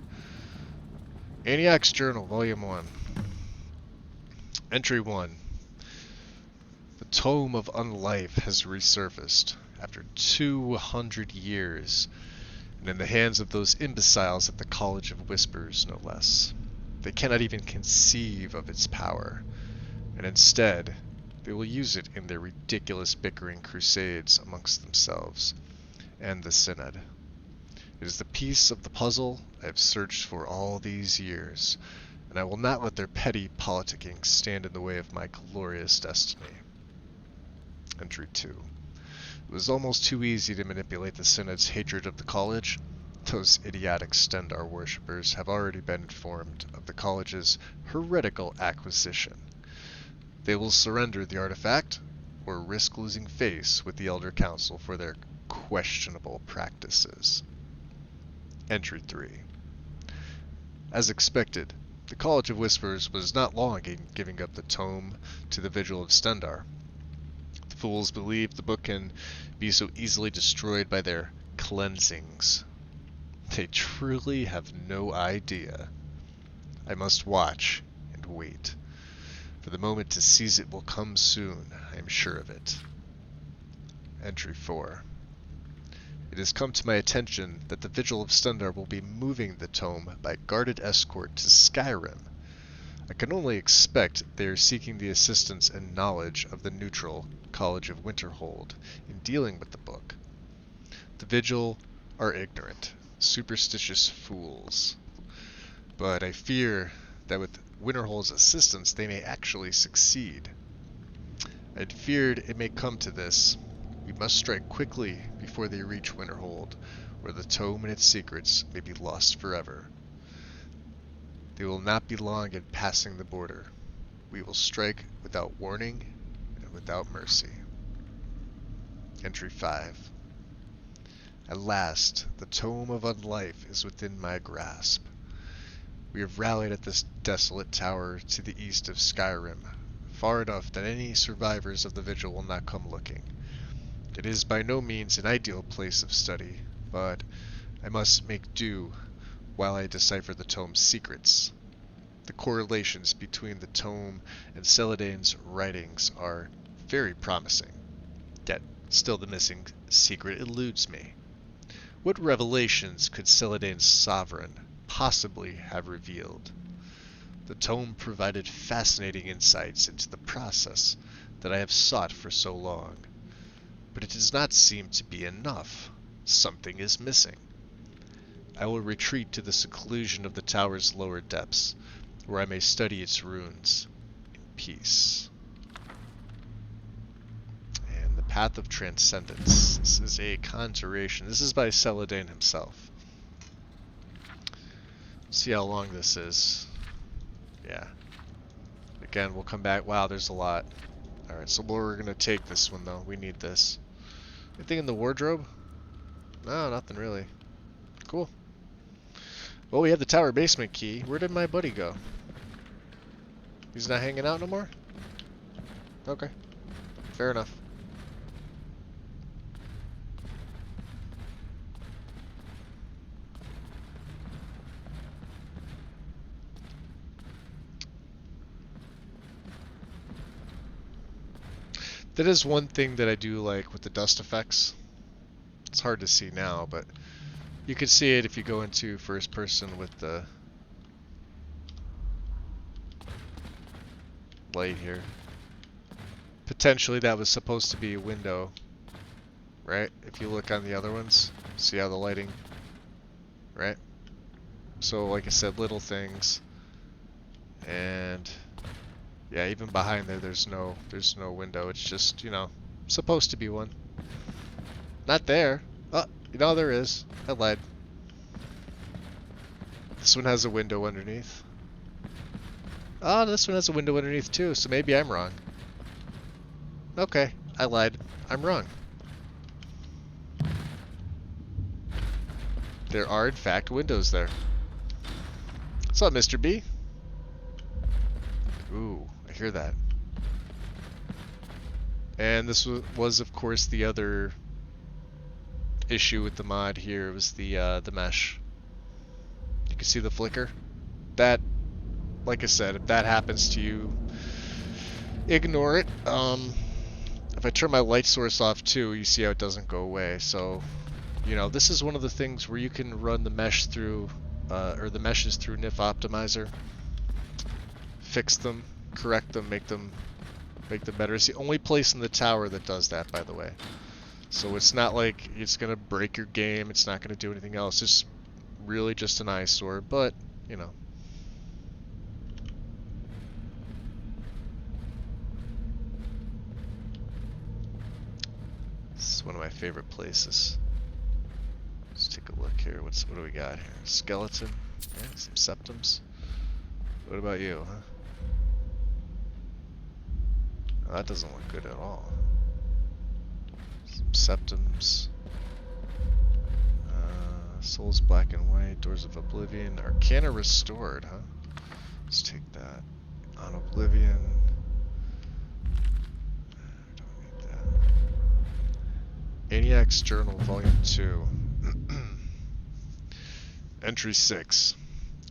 Aniac's Journal, Volume 1. Entry 1. The Tome of Unlife has resurfaced after 200 years, and in the hands of those imbeciles at the College of Whispers, no less. They cannot even conceive of its power, and instead, they will use it in their ridiculous bickering crusades amongst themselves and the Synod. It is the piece of the puzzle I have searched for all these years, and I will not let their petty politicking stand in the way of my glorious destiny. Entry 2. It was almost too easy to manipulate the Synod's hatred of the College. Those idiotic Stendar worshippers have already been informed of the College's heretical acquisition. They will surrender the artifact, or risk losing face with the Elder Council for their questionable practices. Entry 3. As expected, the College of Whispers was not long in giving up the tome to the Vigil of Stendar. The fools believe the book can be so easily destroyed by their cleansings. They truly have no idea. I must watch and wait. For the moment to seize it will come soon, I am sure of it. Entry 4. It has come to my attention that the Vigil of Stundar will be moving the tome by guarded escort to Skyrim. I can only expect they are seeking the assistance and knowledge of the neutral College of Winterhold in dealing with the book. The Vigil are ignorant, superstitious fools. But I fear that with Winterhold's assistance they may actually succeed. I had feared it may come to this. We must strike quickly before they reach Winterhold, where the tome and its secrets may be lost forever. They will not be long in passing the border. We will strike without warning and without mercy. Entry 5. At last, the tome of Unlife is within my grasp. We have rallied at this desolate tower to the east of Skyrim, far enough that any survivors of the Vigil will not come looking. It is by no means an ideal place of study, but I must make do while I decipher the tome's secrets. The correlations between the tome and Celadane's writings are very promising, yet still the missing secret eludes me. What revelations could Celadane's sovereign possibly have revealed? The tome provided fascinating insights into the process that I have sought for so long, but it does not seem to be enough. Something is missing. I will retreat to the seclusion of the tower's lower depths, where I may study its runes in peace. And the Path of Transcendence. This is a conjuration. This is by Celadane himself. See how long this is. Yeah. Again, we'll come back. Wow, there's a lot. Alright, so we're going to take this one, though. We need this. Anything in the wardrobe? No, nothing really. Cool. Well, we have the tower basement key. Where did my buddy go? He's not hanging out no more? Okay. Fair enough. That is one thing that I do like with the dust effects. It's hard to see now, but you can see it if you go into first person with the light here. Potentially that was supposed to be a window, right? If you look on the other ones, see how the lighting, right? So like I said, little things. And yeah, even behind there, there's no window. It's just, you know, supposed to be one. Not there. Oh, you know, there is. I lied. This one has a window underneath. Oh, this one has a window underneath too, so maybe I'm wrong. Okay, I lied. I'm wrong. There are, in fact, windows there. What's up, Mr. B? Ooh, I hear that. And this was of course, the other issue with the mod here. It was the mesh. You can see the flicker. That, like I said, if that happens to you, ignore it. If I turn my light source off too, you see how it doesn't go away. So, you know, this is one of the things where you can run the mesh through, or the meshes through NIF Optimizer. Fix them, correct them, make them better. It's the only place in the tower that does that, by the way. So it's not like it's gonna break your game. It's not gonna do anything else. It's really just an eyesore, but you know. This is one of my favorite places. Let's take a look here. What do we got here? Skeleton, yeah, some septums. What about you, huh? Oh, that doesn't look good at all. Some septums. Souls Black and White, Doors of Oblivion, Arcana Restored, huh? Let's take that. On Oblivion. Don't need that. Aniac's Journal, Volume 2. Entry 6.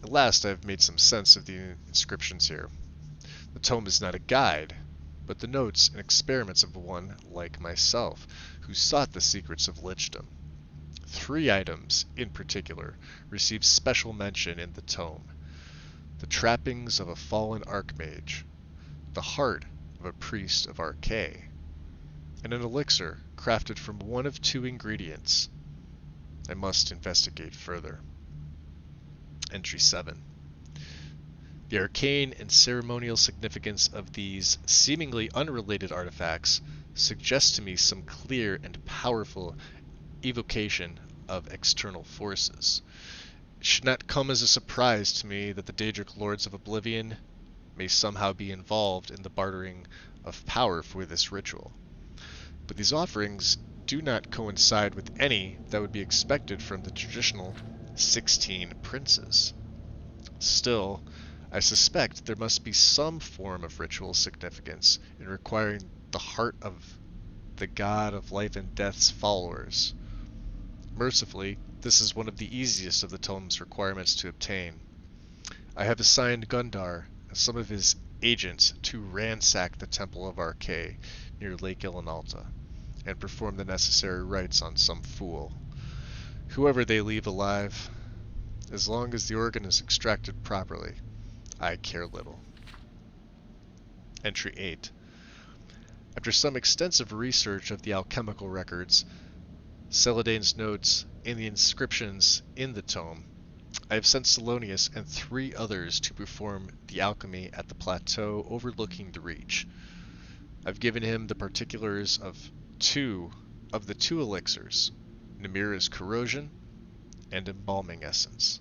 At last I have made some sense of the inscriptions here. The tome is not a guide, but the notes and experiments of one like myself, who sought the secrets of lichdom. 3 items, in particular, receive special mention in the tome. The trappings of a fallen archmage, the heart of a priest of Archay, and an elixir crafted from one of 2 ingredients. I must investigate further. Entry 7. The arcane and ceremonial significance of these seemingly unrelated artifacts suggests to me some clear and powerful evocation of external forces. It should not come as a surprise to me that the Daedric Lords of Oblivion may somehow be involved in the bartering of power for this ritual. But these offerings do not coincide with any that would be expected from the traditional 16 princes. Still, I suspect there must be some form of ritual significance in requiring the heart of the god of life and death's followers. Mercifully, this is one of the easiest of the tome's requirements to obtain. I have assigned Gundar and some of his agents to ransack the Temple of Archay near Lake Ilinalta and perform the necessary rites on some fool. Whoever they leave alive, as long as the organ is extracted properly, I care little. Entry 8. After some extensive research of the alchemical records, Celadane's notes, and the inscriptions in the tome, I have sent Salonius and 3 others to perform the alchemy at the plateau overlooking the Reach. I've given him the particulars of the two elixirs, Namira's corrosion and embalming essence.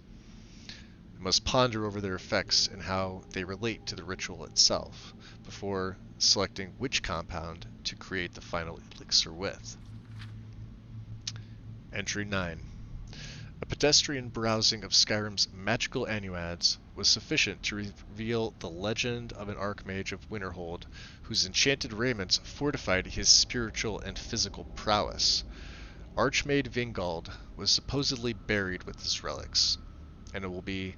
I must ponder over their effects and how they relate to the ritual itself, before selecting which compound to create the final elixir with. Entry 9. A pedestrian browsing of Skyrim's magical annuads was sufficient to reveal the legend of an archmage of Winterhold, whose enchanted raiments fortified his spiritual and physical prowess. Archmaid Vingald was supposedly buried with his relics, and it will be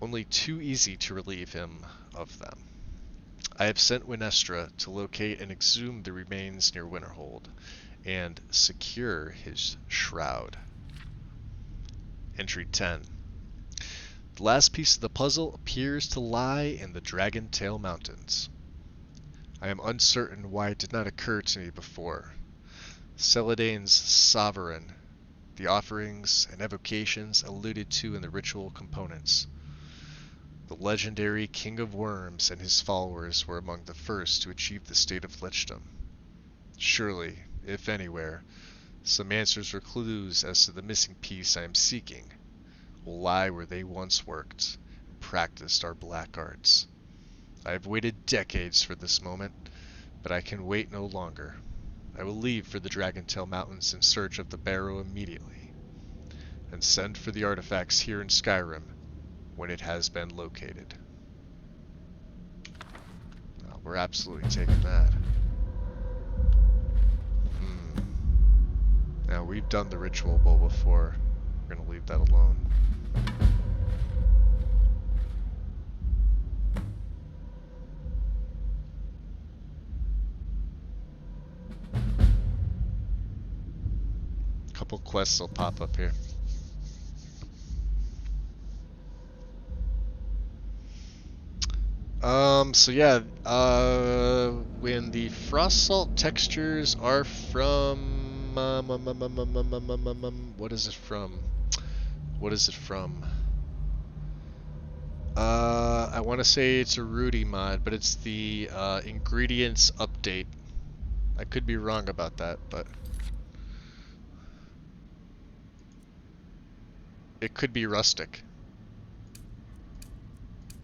only too easy to relieve him of them. I have sent Winestra to locate and exhume the remains near Winterhold, and secure his shroud. Entry 10. The last piece of the puzzle appears to lie in the Dragon Tail Mountains. I am uncertain why it did not occur to me before. Celadane's sovereign, the offerings and evocations alluded to in the ritual components. The legendary King of Worms and his followers were among the first to achieve the state of lichdom. Surely, if anywhere, some answers or clues as to the missing piece I am seeking will lie where they once worked and practiced our black arts. I have waited decades for this moment, but I can wait no longer. I will leave for the Dragontail Mountains in search of the barrow immediately, and send for the artifacts here in Skyrim when it has been located. Well, we're absolutely taking that. Now, we've done the ritual bowl before. We're going to leave that alone. A couple quests will pop up here. So yeah, when the frost salt textures are from what is it from? What is it from? I want to say it's a Rudy mod, but it's the ingredients update. I could be wrong about that, but it could be rustic.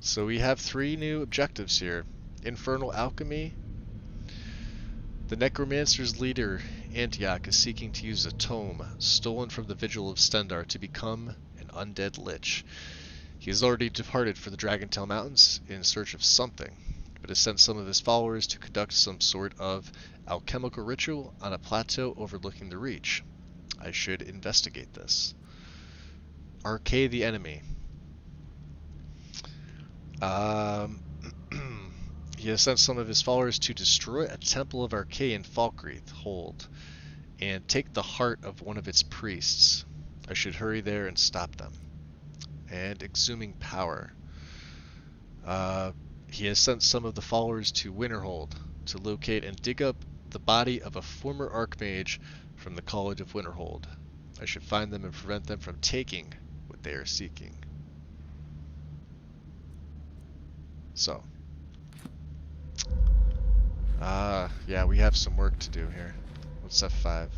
So we have 3 new objectives here. Infernal Alchemy. The Necromancer's leader, Antioch, is seeking to use a tome stolen from the Vigil of Stendarr to become an undead lich. He has already departed for the Dragontail Mountains in search of something, but has sent some of his followers to conduct some sort of alchemical ritual on a plateau overlooking the Reach. I should investigate this. Arcade the enemy. He has sent some of his followers to destroy a temple of Arcade in Falkreath Hold and take the heart of one of its priests. I should hurry there and stop them. And exhuming power. He has sent some of the followers to Winterhold to locate and dig up the body of a former Archmage from the College of Winterhold. I should find them and prevent them from taking what they are seeking. So. Yeah, we have some work to do here. What's F5?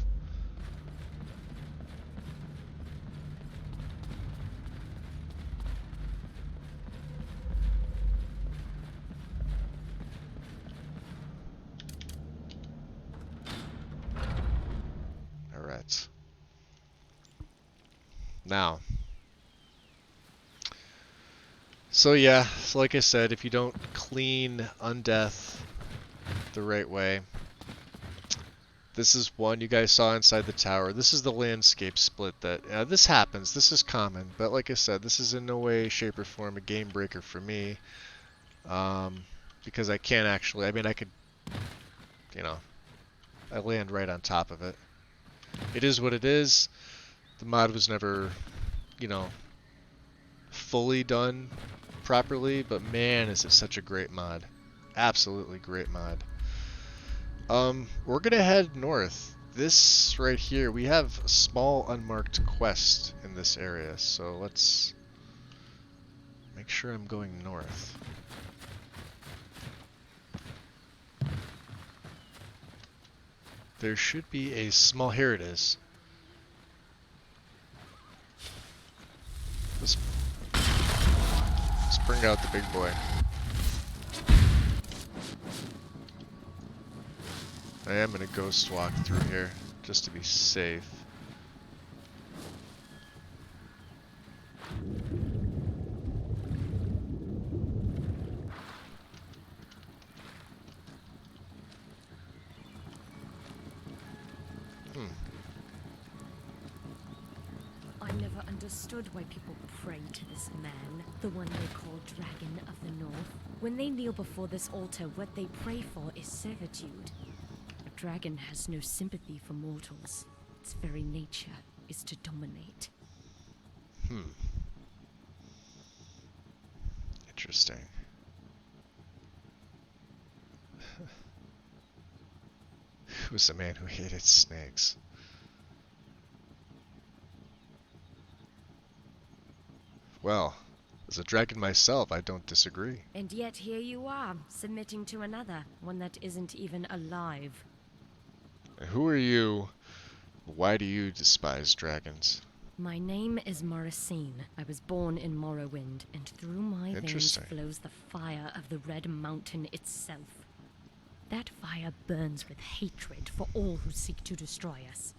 Alright. Now. So yeah, so like I said, if you don't clean Undeath the right way, this is one you guys saw inside the tower. This is the landscape split that, this happens, this is common, but like I said, this is in no way, shape, or form a game breaker for me, because I can't actually, I mean I could, you know, I land right on top of it. It is what it is. The mod was never, you know, fully done properly, but man, is it such a great mod. Absolutely great mod. We're gonna head north. This right here, we have a small unmarked quest in this area, so let's make sure I'm going north. There should be a small, here it is. Let's bring out the big boy. I am gonna ghost walk through here, just to be safe. I never understood why people pray to this man, the one they call Dragon of the North. When they kneel before this altar, what they pray for is servitude. A dragon has no sympathy for mortals. Its very nature is to dominate. Interesting. Who was the man who hated snakes? Well, as a dragon myself, I don't disagree. And yet here you are, submitting to another, one that isn't even alive. Who are you? Why do you despise dragons? My name is Morrisine. I was born in Morrowind, and through my veins flows the fire of the Red Mountain itself. That fire burns with hatred for all who seek to destroy us.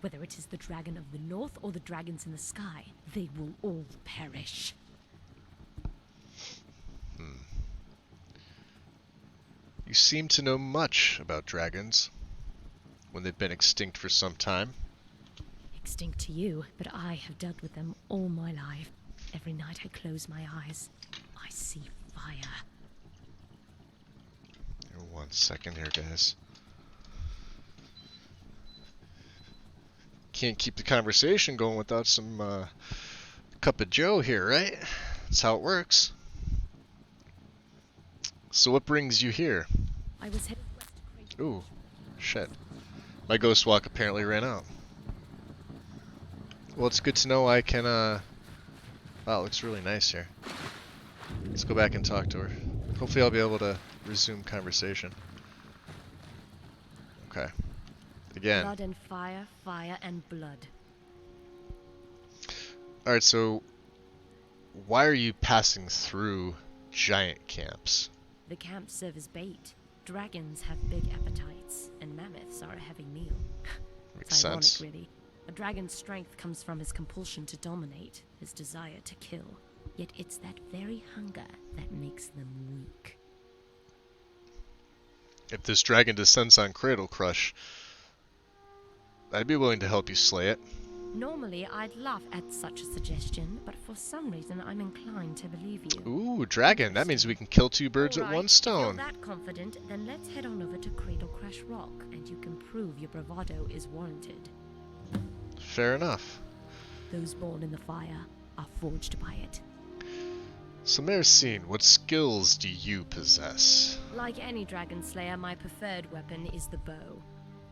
Whether it is the Dragon of the North or the dragons in the sky, they will all perish. You seem to know much about dragons, when they've been extinct for some time. Extinct to you, but I have dealt with them all my life. Every night I close my eyes, I see fire. One second here, guys. Can't keep the conversation going without some cup of joe here, right? That's how it works. So what brings you here? I was headed west to Ooh, shit. My ghost walk apparently ran out. Well, it's good to know I can, wow, it looks really nice here. Let's go back and talk to her. Hopefully I'll be able to resume conversation. Okay. Again. Blood and fire, fire and blood. Alright, so why are you passing through giant camps? The camps serve as bait. Dragons have big appetites, and mammoths are a heavy meal. Makes ironic, sense. Really. A dragon's strength comes from his compulsion to dominate, his desire to kill. Yet it's that very hunger that makes them weak. If this dragon descends on Cradle Crush, I'd be willing to help you slay it. Normally, I'd laugh at such a suggestion, but for some reason, I'm inclined to believe you. Ooh, dragon. That means we can kill two birds with Alright, one stone. If you're that confident, then let's head on over to Cradle Crash Rock, and you can prove your bravado is warranted. Fair enough. Those born in the fire are forged by it. So Maricine, what skills do you possess? Like any dragon slayer, my preferred weapon is the bow.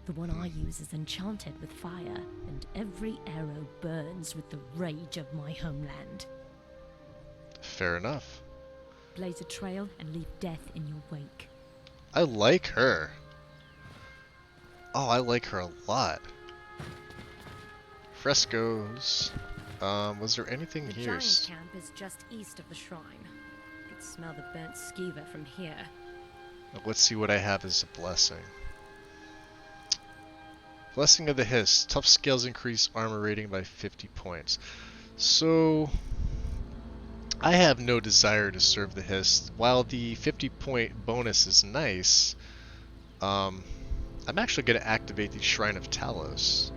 The one I use is enchanted with fire, and every arrow burns with the rage of my homeland. Fair enough. Blaze a trail and leave death in your wake. I like her. Oh, I like her a lot. Frescoes. Was there anything The here? giant camp is just east of the shrine. You can smell the burnt skewer from here. Let's see what I have as a blessing. Blessing of the Hiss. Tough scales increase armor rating by 50 points. So, I have no desire to serve the Hiss. While the 50-point bonus is nice, I'm actually going to activate the Shrine of Talos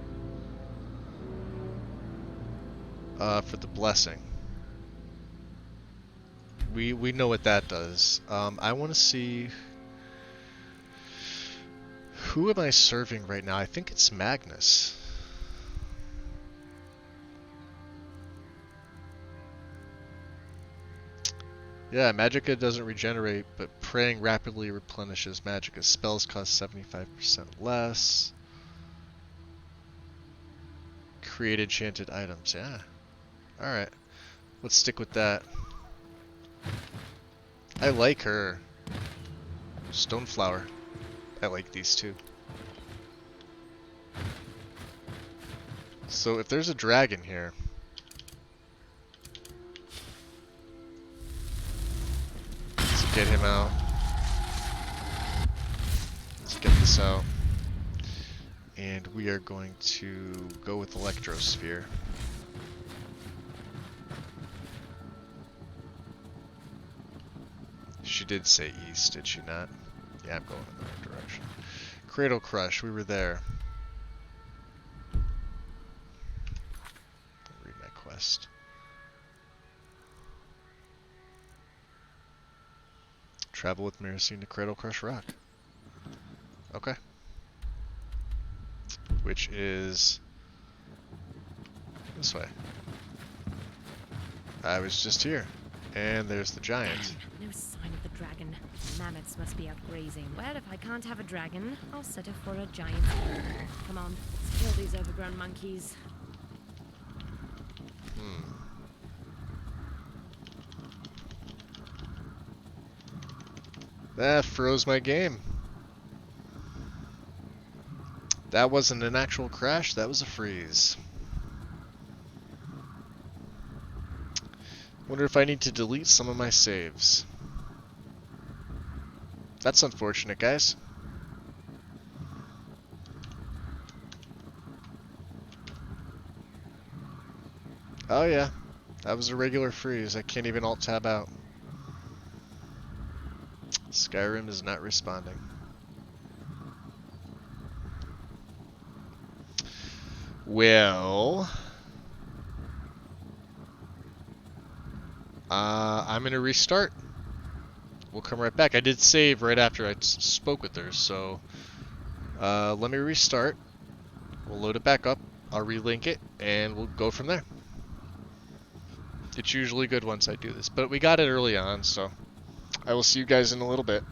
for the blessing. We know what that does. I want to see... Who am I serving right now? I think it's Magnus. Yeah, Magicka doesn't regenerate, but praying rapidly replenishes Magicka. Spells cost 75% less. Create enchanted items, yeah. Alright, let's stick with that. I like her. Stoneflower. I like these two. So if there's a dragon here, let's get him out. Let's get this out. And we are going to go with Electrosphere. She did say east, did she not? Yeah, I'm going in the right direction. Cradle Crush, we were there. Read my quest. Travel with Maricine to Cradle Crush Rock. Okay. Which is this way. I was just here. And there's the giant. No sign of the dragon. Mammoths must be out grazing. Well, if I can't have a dragon, I'll settle for a giant bird. Come on, let's kill these overgrown monkeys. That froze my game. That wasn't an actual crash, that was a freeze. Wonder if I need to delete some of my saves. That's unfortunate, guys. Oh yeah, that was a regular freeze. I can't even alt-tab out. Skyrim is not responding. Well... I'm gonna restart. We'll come right back. I did save right after I spoke with her, so let me restart. We'll load it back up. I'll relink it, and we'll go from there. It's usually good once I do this, but we got it early on, so I will see you guys in a little bit.